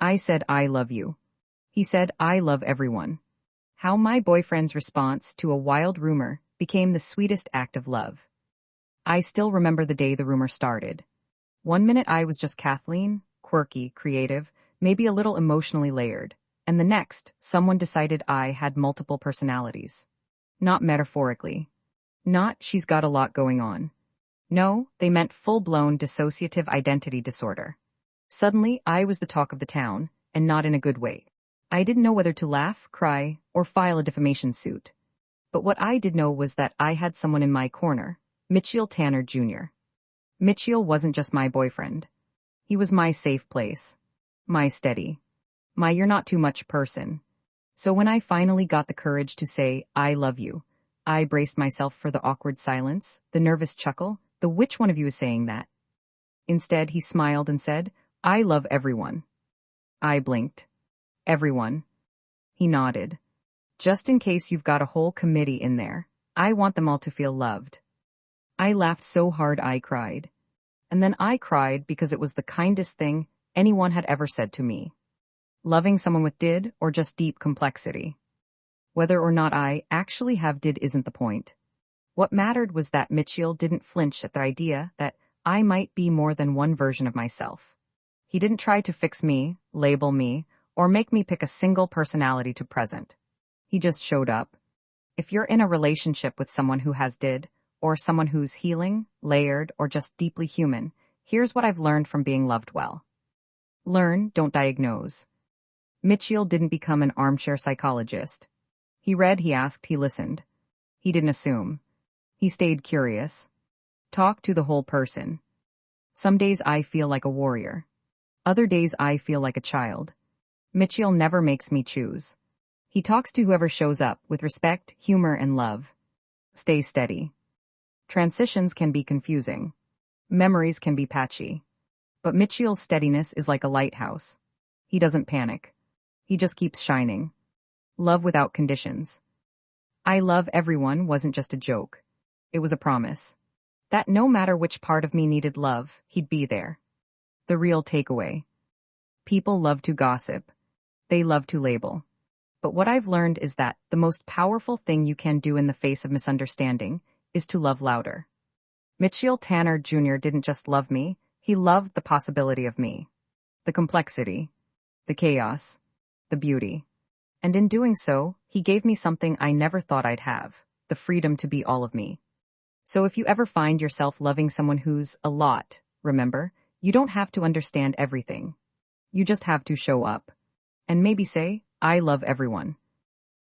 I said I love you. He said I love everyone. How my boyfriend's response to a wild rumor became the sweetest act of love. I still remember the day the rumor started. One minute I was just Kathlene, quirky, creative, maybe a little emotionally layered, and the next, someone decided I had multiple personalities. Not metaphorically. Not she's got a lot going on. No, they meant full-blown dissociative identity disorder. Suddenly, I was the talk of the town, and not in a good way. I didn't know whether to laugh, cry, or file a defamation suit. But what I did know was that I had someone in my corner, Mitchell Tanner Jr. Mitchell wasn't just my boyfriend. He was my safe place. My steady. My you're not too much person. So when I finally got the courage to say, I love you, I braced myself for the awkward silence, the nervous chuckle, the which one of you is saying that? Instead, he smiled and said, I love everyone. I blinked. Everyone. He nodded. Just in case you've got a whole committee in there, I want them all to feel loved. I laughed so hard I cried. And then I cried because it was the kindest thing anyone had ever said to me. Loving someone with did or just deep complexity. Whether or not I actually have did isn't the point. What mattered was that Mitchell didn't flinch at the idea that I might be more than one version of myself. He didn't try to fix me, label me, or make me pick a single personality to present. He just showed up. If you're in a relationship with someone who has did, or someone who's healing, layered, or just deeply human, here's what I've learned from being loved well. Learn, don't diagnose. Mitchell didn't become an armchair psychologist. He read, he asked, he listened. He didn't assume. He stayed curious. Talked to the whole person. Some days I feel like a warrior. Other days I feel like a child. Mitchell never makes me choose. He talks to whoever shows up with respect, humor, and love. Stay steady. Transitions can be confusing. Memories can be patchy. But Mitchell's steadiness is like a lighthouse. He doesn't panic. He just keeps shining. Love without conditions. I love everyone wasn't just a joke. It was a promise. That no matter which part of me needed love, he'd be there. The real takeaway. People love to gossip. They love to label. But what I've learned is that the most powerful thing you can do in the face of misunderstanding is to love louder. Mitchell Tanner Jr. didn't just love me, he loved the possibility of me. The complexity. The chaos. The beauty. And in doing so, he gave me something I never thought I'd have, the freedom to be all of me. So if you ever find yourself loving someone who's a lot, remember, you don't have to understand everything. You just have to show up. And maybe say, I love everyone.